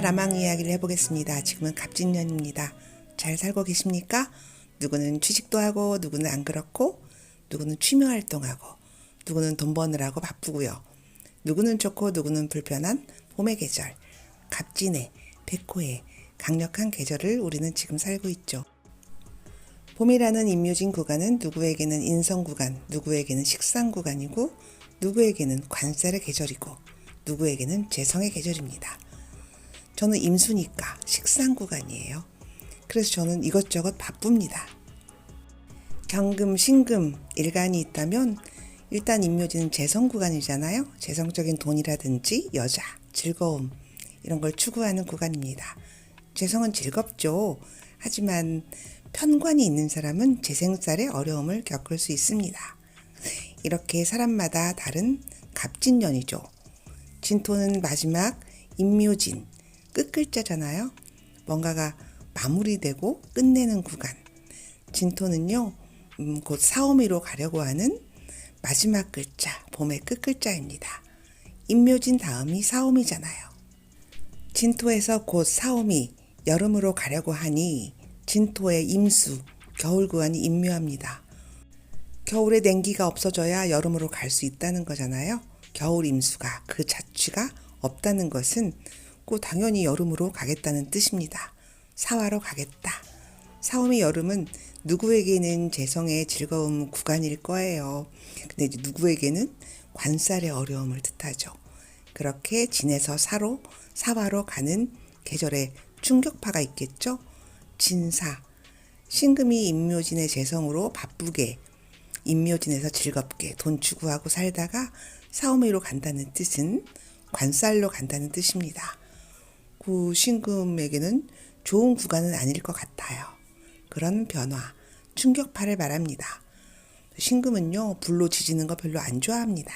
라망 이야기를 해보겠습니다. 지금은 갑진년입니다. 잘 살고 계십니까? 누구는 취직도 하고 누구는 안 그렇고 누구는 취미활동하고 누구는 돈 버느라고 바쁘고요. 누구는 좋고 누구는 불편한 봄의 계절, 갑진의, 백호의 강력한 계절을 우리는 지금 살고 있죠. 봄이라는 임묘진 구간은 누구에게는 인성 구간, 누구에게는 식상 구간이고 누구에게는 관살의 계절이고 누구에게는 재성의 계절입니다. 저는 임수니까 식상 구간이에요. 그래서 저는 이것저것 바쁩니다. 경금, 신금, 일간이 있다면 일단 임묘지는 재성 구간이잖아요. 재성적인 돈이라든지 여자, 즐거움 이런 걸 추구하는 구간입니다. 재성은 즐겁죠. 하지만 편관이 있는 사람은 재생살의 어려움을 겪을 수 있습니다. 이렇게 사람마다 다른 갑진년이죠. 진토는 마지막 임묘진, 끝글자잖아요. 뭔가가 마무리되고 끝내는 구간. 진토는요, 곧 사오미로 가려고 하는 마지막 글자, 봄의 끝글자입니다. 임묘진 다음이 사오미잖아요. 진토에서 곧 사오미, 여름으로 가려고 하니 진토의 임수, 겨울 구간이 임묘합니다. 겨울에 냉기가 없어져야 여름으로 갈 수 있다는 거잖아요. 겨울 임수가 그 자취가 없다는 것은 꼭 당연히 여름으로 가겠다는 뜻입니다. 사화로 가겠다. 사오미 여름은 누구에게는 재성의 즐거움 구간일 거예요. 근데 이제 누구에게는 관살의 어려움을 뜻하죠. 그렇게 진에서 사로, 사화로 가는 계절에 충격파가 있겠죠. 진사, 신금이 임묘진의 재성으로 바쁘게 임묘진에서 즐겁게 돈 추구하고 살다가 사오미로 간다는 뜻은 관살로 간다는 뜻입니다. 그 신금에게는 좋은 구간은 아닐 것 같아요. 그런 변화, 충격파를 말합니다. 신금은요, 불로 지지는 거 별로 안 좋아합니다.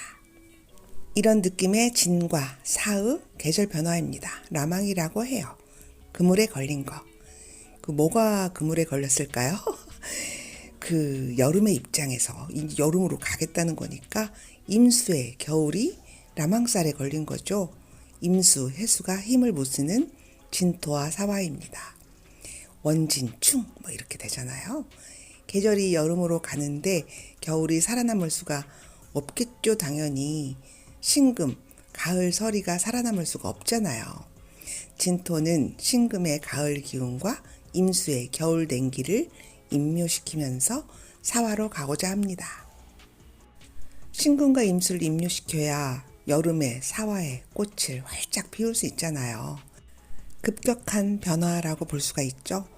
이런 느낌의 진과 사의 계절 변화입니다. 라망이라고 해요. 그물에 걸린 거. 그 뭐가 그물에 걸렸을까요? 그 여름의 입장에서 여름으로 가겠다는 거니까 임수의 겨울이 라망살에 걸린 거죠. 임수, 해수가 힘을 못 쓰는 진토와 사화입니다. 원진, 충 뭐 이렇게 되잖아요. 계절이 여름으로 가는데 겨울이 살아남을 수가 없겠죠. 당연히 신금, 가을 서리가 살아남을 수가 없잖아요. 진토는 신금의 가을 기운과 임수의 겨울 냉기를 임묘시키면서 사화로 가고자 합니다. 신금과 임수를 임묘시켜야 여름에 사화의 꽃을 활짝 피울 수 있잖아요. 급격한 변화라고 볼 수가 있죠.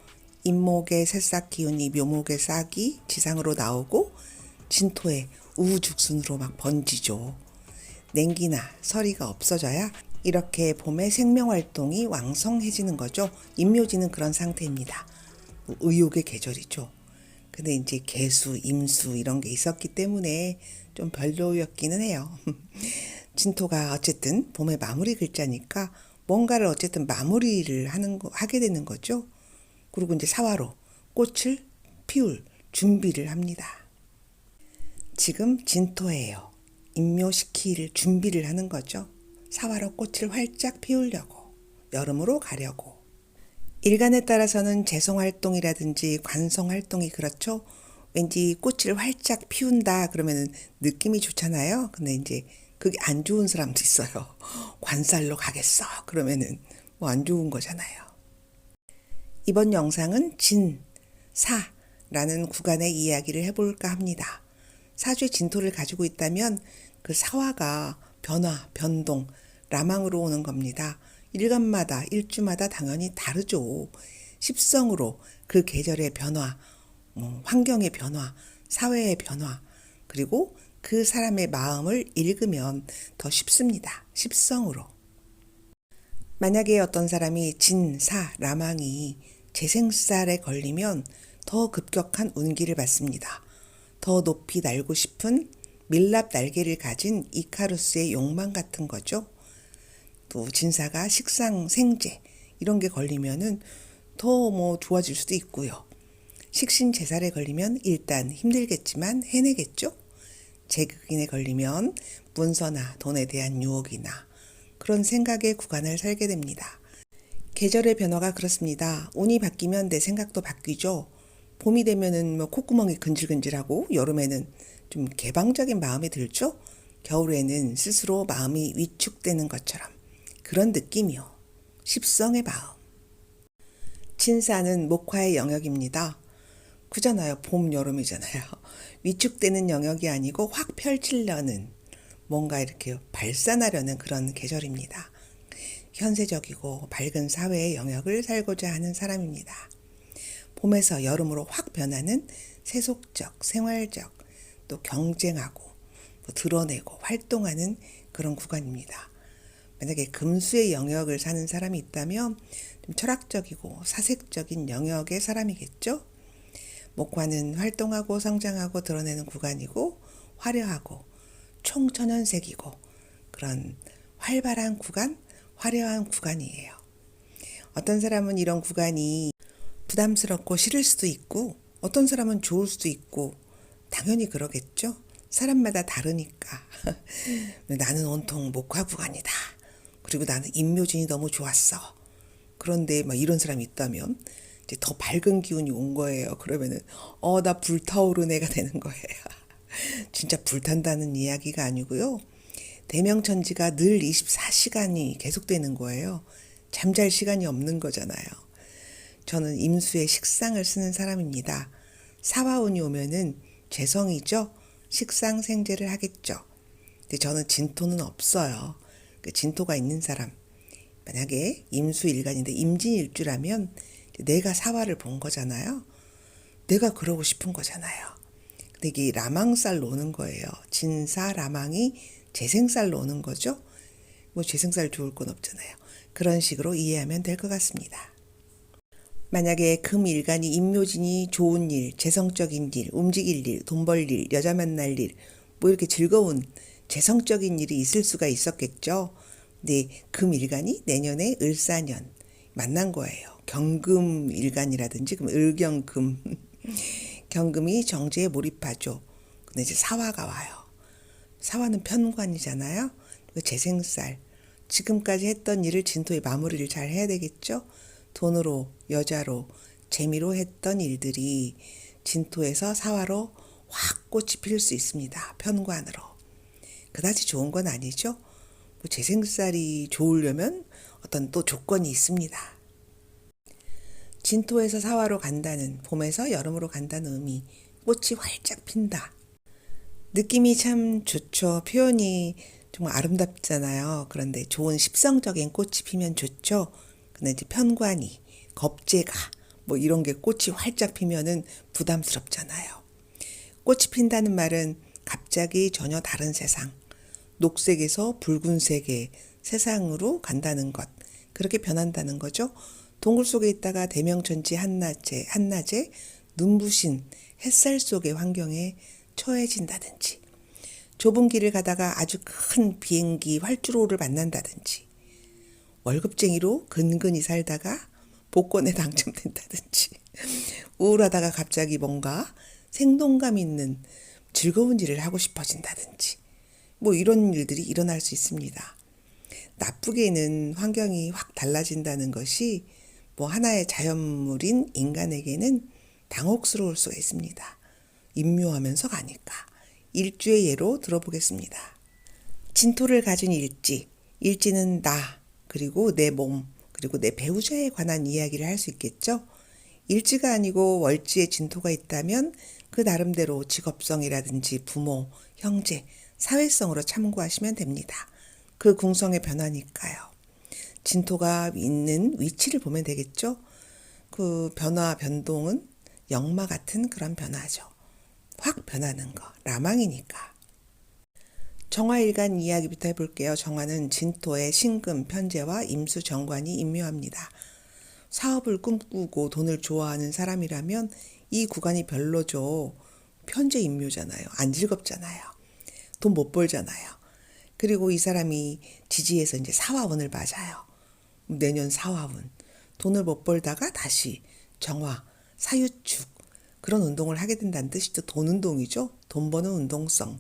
임목의 새싹 기운이 묘목의 싹이 지상으로 나오고 진토의 우후죽순으로 막 번지죠. 냉기나 서리가 없어져야 이렇게 봄의 생명활동이 왕성해지는 거죠. 임묘지는 그런 상태입니다. 의욕의 계절이죠. 근데 이제 개수, 임수 이런 게 있었기 때문에 좀 별로였기는 해요. 진토가 어쨌든 봄의 마무리 글자니까 뭔가를 어쨌든 마무리를 하게 되는 거죠. 그리고 이제 사화로 꽃을 피울 준비를 합니다. 지금 진토예요. 임묘시킬 준비를 하는 거죠. 사화로 꽃을 활짝 피우려고, 여름으로 가려고. 일간에 따라서는 재성활동이라든지 관성활동이 그렇죠. 왠지 꽃을 활짝 피운다 그러면 느낌이 좋잖아요. 근데 이제 그게 안 좋은 사람도 있어요. 관살로 가겠어 그러면은 뭐 안 좋은 거잖아요. 이번 영상은 진, 사라는 구간의 이야기를 해볼까 합니다. 사주의 진토를 가지고 있다면 그 사화가 변화, 변동, 라망으로 오는 겁니다. 일간마다, 일주마다 당연히 다르죠. 십성으로 그 계절의 변화, 환경의 변화, 사회의 변화, 그리고 그 사람의 마음을 읽으면 더 쉽습니다. 십성으로. 만약에 어떤 사람이 진, 사, 라망이 재생살에 걸리면 더 급격한 운기를 받습니다. 더 높이 날고 싶은 밀랍 날개를 가진 이카루스의 욕망 같은 거죠. 또 진사가 식상, 생재 이런 게 걸리면은 더 좋아질 수도 있고요. 식신, 제살에 걸리면 일단 힘들겠지만 해내겠죠. 재극인에 걸리면 문서나 돈에 대한 유혹이나 그런 생각의 구간을 살게 됩니다. 계절의 변화가 그렇습니다. 운이 바뀌면 내 생각도 바뀌죠. 봄이 되면은 뭐 콧구멍이 근질근질하고 여름에는 좀 개방적인 마음이 들죠. 겨울에는 스스로 마음이 위축되는 것처럼 그런 느낌이요. 십성의 마음. 진사는 목화의 영역입니다. 그잖아요. 봄, 여름이잖아요. 위축되는 영역이 아니고 확 펼치려는 뭔가 이렇게 발산하려는 그런 계절입니다. 현세적이고 밝은 사회의 영역을 살고자 하는 사람입니다. 봄에서 여름으로 확 변하는 세속적, 생활적, 또 경쟁하고 또 드러내고 활동하는 그런 구간입니다. 만약에 금수의 영역을 사는 사람이 있다면 좀 철학적이고 사색적인 영역의 사람이겠죠. 목화는 활동하고 성장하고 드러내는 구간이고 화려하고 총천연색이고 그런 활발한 구간, 화려한 구간이에요. 어떤 사람은 이런 구간이 부담스럽고 싫을 수도 있고 어떤 사람은 좋을 수도 있고 당연히 그러겠죠. 사람마다 다르니까. 나는 온통 목화 구간이다. 그리고 나는 임묘진이 너무 좋았어. 그런데 막 이런 사람이 있다면 이제 더 밝은 기운이 온 거예요. 그러면은 나 불타오른 애가 되는 거예요. 진짜 불탄다는 이야기가 아니고요. 대명천지가 늘 24시간이 계속되는 거예요. 잠잘 시간이 없는 거잖아요. 저는 임수의 식상을 쓰는 사람입니다. 사화운이 오면은 재성이죠. 식상생재를 하겠죠. 근데 저는 진토는 없어요. 그 진토가 있는 사람. 만약에 임수일간인데 임진일주라면 내가 사화를 본 거잖아요. 내가 그러고 싶은 거잖아요. 근데 이게 라망살로 오는 거예요. 진사 라망이 재생살로 오는 거죠. 뭐 재생살 좋을 건 없잖아요. 그런 식으로 이해하면 될 것 같습니다. 만약에 금일간이 임묘진이 좋은 일, 재성적인 일, 움직일 일, 돈 벌 일, 여자 만날 일, 뭐 이렇게 즐거운 재성적인 일이 있을 수가 있었겠죠. 근데 금일간이 내년에 을사년 만난 거예요. 경금일간이라든지 그럼 을경금 경금이 정제에 몰입하죠. 근데 이제 사화가 와요. 사화는 편관이잖아요. 재생살 지금까지 했던 일을 진토에 마무리를 잘 해야 되겠죠. 돈으로, 여자로, 재미로 했던 일들이 진토에서 사화로 확 꽃이 필 수 있습니다. 편관으로. 그다지 좋은 건 아니죠. 뭐 재생살이 좋으려면 어떤 또 조건이 있습니다. 진토에서 사화로 간다는, 봄에서 여름으로 간다는 의미, 꽃이 활짝 핀다. 느낌이 참 좋죠. 표현이 정말 아름답잖아요. 그런데 좋은 십성적인 꽃이 피면 좋죠. 근데 이제 편관이, 겁재가 뭐 이런 게 꽃이 활짝 피면은 부담스럽잖아요. 꽃이 핀다는 말은 갑자기 전혀 다른 세상, 녹색에서 붉은색의 세상으로 간다는 것, 그렇게 변한다는 거죠. 동굴 속에 있다가 대명천지 한낮에 눈부신 햇살 속의 환경에 처해진다든지, 좁은 길을 가다가 아주 큰 비행기 활주로를 만난다든지, 월급쟁이로 근근히 살다가 복권에 당첨된다든지, 우울하다가 갑자기 뭔가 생동감 있는 즐거운 일을 하고 싶어진다든지, 뭐 이런 일들이 일어날 수 있습니다. 나쁘게는 환경이 확 달라진다는 것이 뭐 하나의 자연물인 인간에게는 당혹스러울 수가 있습니다. 임묘하면서 가니까. 일주의 예로 들어보겠습니다. 진토를 가진 일지, 일지는 나, 그리고 내 몸, 그리고 내 배우자에 관한 이야기를 할 수 있겠죠. 일지가 아니고 월지에 진토가 있다면 그 나름대로 직업성이라든지 부모, 형제, 사회성으로 참고하시면 됩니다. 그 궁성의 변화니까요. 진토가 있는 위치를 보면 되겠죠. 그 변화, 변동은 역마 같은 그런 변화죠. 확 변하는 거, 라망이니까. 정화일간 이야기부터 해볼게요. 정화는 진토의 신금, 편재와 임수, 정관이 임묘합니다. 사업을 꿈꾸고 돈을 좋아하는 사람이라면 이 구간이 별로죠. 편재 임묘잖아요. 안 즐겁잖아요. 돈 못 벌잖아요. 그리고 이 사람이 지지에서 이제 사화운을 맞아요. 내년 사화운. 돈을 못 벌다가 다시 정화, 사유축 그런 운동을 하게 된다는 뜻이죠. 돈 운동이죠. 돈 버는 운동성.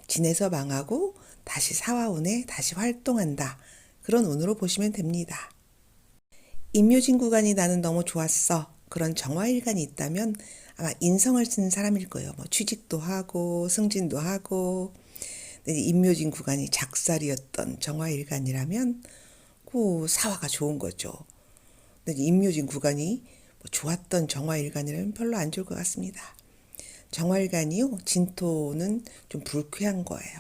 진에서 망하고 다시 사화운에 다시 활동한다. 그런 운으로 보시면 됩니다. 임묘진 구간이 나는 너무 좋았어. 그런 정화일간이 있다면 아마 인성을 쓴 사람일 거예요. 뭐 취직도 하고 승진도 하고. 근데 임묘진 구간이 작살이었던 정화일간이라면 그 사화가 좋은 거죠. 근데 임묘진 구간이 뭐 좋았던 정화일간이라면 별로 안 좋을 것 같습니다. 정화일간이요, 진토는 좀 불쾌한 거예요.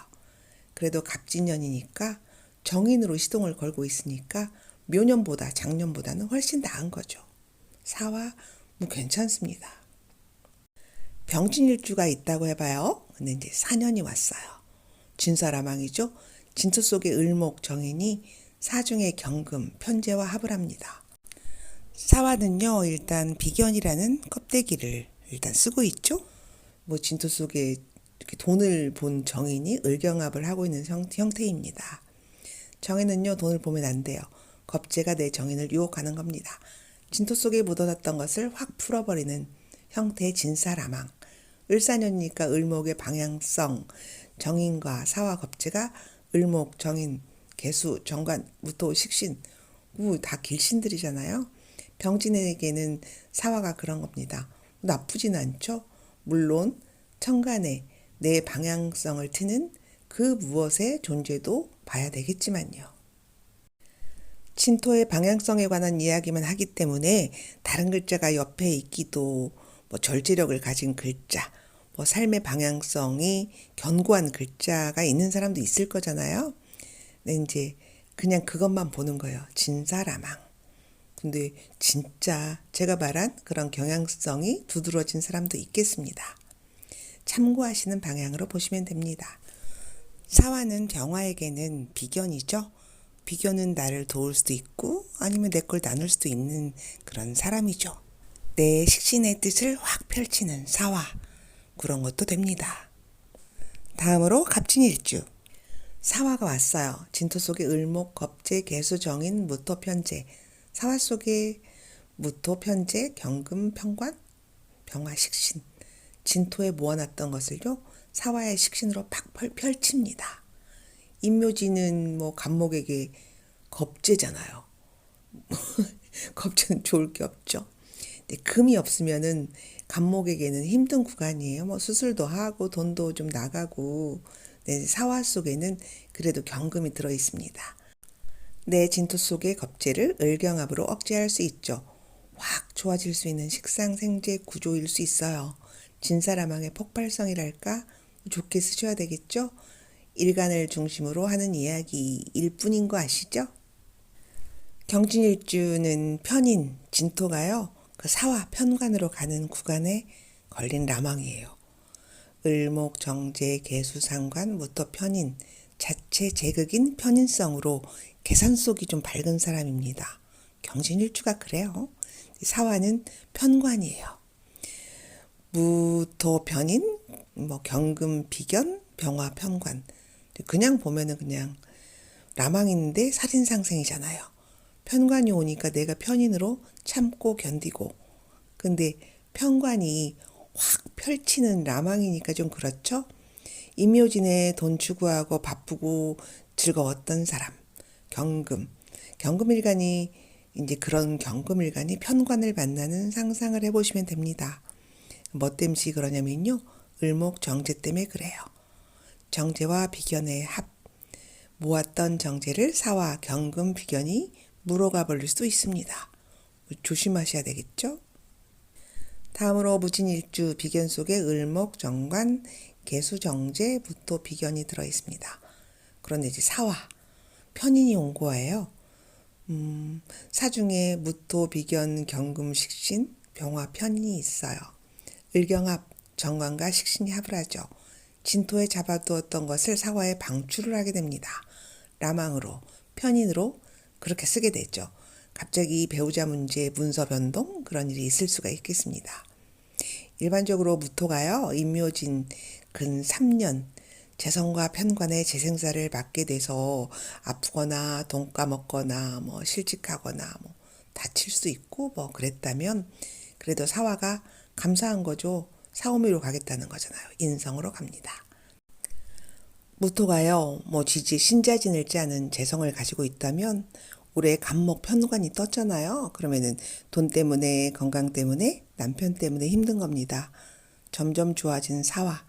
그래도 갑진년이니까 정인으로 시동을 걸고 있으니까 묘년보다 작년보다는 훨씬 나은 거죠. 사화 뭐 괜찮습니다. 병진일주가 있다고 해봐요. 근데 이제 4년이 왔어요. 진사라망이죠. 진토 속의 을목 정인이 사중의 경금, 편재와 합을 합니다. 사화는요, 일단 비견이라는 껍데기를 일단 쓰고 있죠. 뭐 진토 속에 이렇게 돈을 본 정인이 을경합을 하고 있는 형태입니다. 정인은요, 돈을 보면 안 돼요. 겁재가 내 정인을 유혹하는 겁니다. 진토 속에 묻어놨던 것을 확 풀어버리는 형태의 진사라망. 을사년이니까 을목의 방향성, 정인과 사화 겁재가 을목, 정인, 개수, 정관, 무토, 식신, 다 길신들이잖아요. 병진에게는 사화가 그런 겁니다. 나쁘진 않죠. 물론 천간에 내 방향성을 트는 그 무엇의 존재도 봐야 되겠지만요. 진토의 방향성에 관한 이야기만 하기 때문에 다른 글자가 옆에 있기도 뭐 절제력을 가진 글자, 뭐 삶의 방향성이 견고한 글자가 있는 사람도 있을 거잖아요. 근데 이제 그냥 그것만 보는 거예요. 진사라망. 근데 진짜 제가 말한 그런 경향성이 두드러진 사람도 있겠습니다. 참고하시는 방향으로 보시면 됩니다. 사화는 병화에게는 비견이죠. 비견은 나를 도울 수도 있고 아니면 내 걸 나눌 수도 있는 그런 사람이죠. 내 식신의 뜻을 확 펼치는 사화, 그런 것도 됩니다. 다음으로 갑진일주. 사화가 왔어요. 진토 속에 을목, 겁재, 개수, 정인, 무토, 편재. 사화 속에 무토, 편재, 경금, 편관, 병화, 식신. 진토에 모아놨던 것을요, 사화의 식신으로 팍 펼칩니다. 임묘지는 뭐 간목에게 겁재잖아요. 겁재는 좋을 게 없죠. 근데 금이 없으면은 간목에게는 힘든 구간이에요. 뭐 수술도 하고 돈도 좀 나가고. 네, 사화 속에는 그래도 경금이 들어 있습니다. 내 진토 속의 겁재를 을경합으로 억제할 수 있죠. 확 좋아질 수 있는 식상생재 구조일 수 있어요. 진사라망의 폭발성이랄까 좋게 쓰셔야 되겠죠. 일간을 중심으로 하는 이야기일 뿐인 거 아시죠? 경진일주는 편인 진토가요, 그 사화 편관으로 가는 구간에 걸린 라망이에요. 을목, 정제, 개수, 상관, 무토, 편인, 자체 제극인 편인성으로 계산 속이 좀 밝은 사람입니다. 경진일주가 그래요. 사화는 편관이에요. 무토, 편인, 뭐 경금, 비견, 병화, 편관. 그냥 보면은 그냥 라망인데 살인상생이잖아요. 편관이 오니까 내가 편인으로 참고 견디고. 근데 편관이 확 펼치는 라망이니까 좀 그렇죠? 임묘진에 돈 추구하고 바쁘고 즐거웠던 사람. 경금. 경금일간이 이제 그런 경금일간이 편관을 만나는 상상을 해보시면 됩니다. 뭐 때문에 그러냐면요, 을목 정제 때문에 그래요. 정제와 비견의 합. 모았던 정제를 사화, 경금, 비견이 물어가 버릴 수도 있습니다. 조심하셔야 되겠죠? 다음으로 무진일주 비견 속에 을목, 정관, 개수, 정제, 무토, 비견이 들어 있습니다. 그런데 이제 사화, 편인이 온 거예요. 사중에 무토, 비견, 경금, 식신, 병화, 편인이 있어요. 을경합, 정관과 식신이 합을 하죠. 진토에 잡아두었던 것을 사화에 방출을 하게 됩니다. 라망으로, 편인으로 그렇게 쓰게 되죠. 갑자기 배우자 문제, 문서 변동 그런 일이 있을 수가 있겠습니다. 일반적으로 무토가요, 임묘진 근 3년 재성과 편관의 재생사를 받게 돼서 아프거나 돈 까먹거나 뭐 실직하거나 뭐 다칠 수 있고 뭐 그랬다면 그래도 사화가 감사한 거죠. 사오미로 가겠다는 거잖아요. 인성으로 갑니다. 무토가요, 뭐 지지 신자진을 짜는 재성을 가지고 있다면 올해 갑목 편관이 떴잖아요. 그러면은 돈 때문에, 건강 때문에, 남편 때문에 힘든 겁니다. 점점 좋아지는 사화,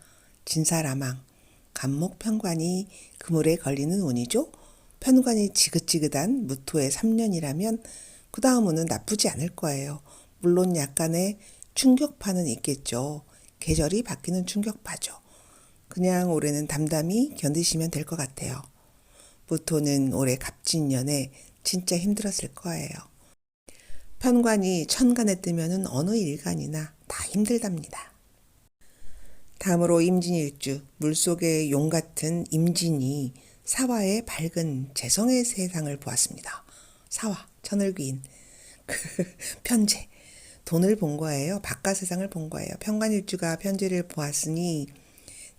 진사라망, 갑목 편관이 그물에 걸리는 운이죠. 편관이 지긋지긋한 무토의 3년이라면 그 다음은 나쁘지 않을 거예요. 물론 약간의 충격파는 있겠죠. 계절이 바뀌는 충격파죠. 그냥 올해는 담담히 견디시면 될 것 같아요. 무토는 올해 갑진년에 진짜 힘들었을 거예요. 편관이 천간에 뜨면은 어느 일간이나 다 힘들답니다. 다음으로 임진일주, 물속의 용 같은 임진이 사화의 밝은 재성의 세상을 보았습니다. 사화, 천을귀인, 편재, 돈을 본 거예요. 바깥 세상을 본 거예요. 편관일주가 편재를 보았으니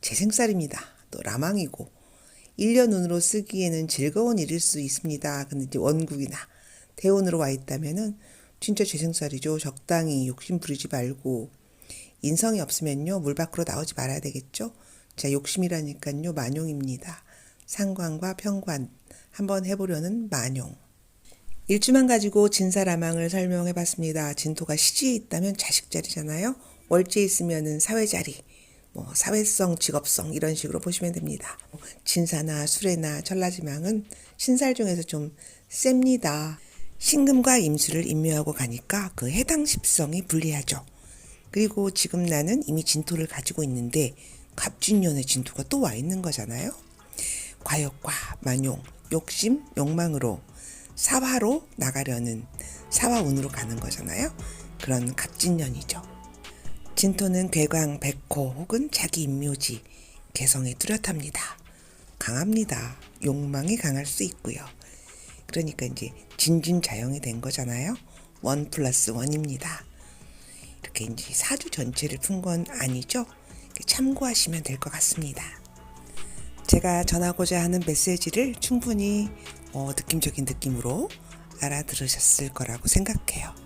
재생살입니다. 또 라망이고 1년 운으로 쓰기에는 즐거운 일일 수 있습니다. 근데 이제 원국이나 대운으로 와 있다면은 진짜 재생살이죠. 적당히 욕심 부리지 말고 인성이 없으면요 물 밖으로 나오지 말아야 되겠죠. 자, 욕심이라니까요 만용입니다. 상관과 편관 한번 해보려는 만용. 일주만 가지고 진사라망을 설명해 봤습니다. 진토가 시지에 있다면 자식 자리잖아요. 월지에 있으면은 사회 자리, 뭐 사회성, 직업성 이런 식으로 보시면 됩니다. 진사나 수레나 천라지망은 신살 중에서 좀 셉니다. 신금과 임수를 임묘하고 가니까 그 해당 십성이 불리하죠. 그리고 지금 나는 이미 진토를 가지고 있는데 갑진년의 진토가 또 와 있는 거잖아요. 과욕과 만용, 욕심, 욕망으로 사화로 나가려는 사화운으로 가는 거잖아요. 그런 갑진년이죠. 진토는 괴광, 백호 혹은 자기 임묘지, 개성이 뚜렷합니다. 강합니다. 욕망이 강할 수 있고요. 그러니까 이제 진진자영이 된 거잖아요. 1+1입니다. 이렇게 이제 사주 전체를 푼 건 아니죠. 참고하시면 될 것 같습니다. 제가 전하고자 하는 메시지를 충분히 느낌적인 느낌으로 알아들으셨을 거라고 생각해요.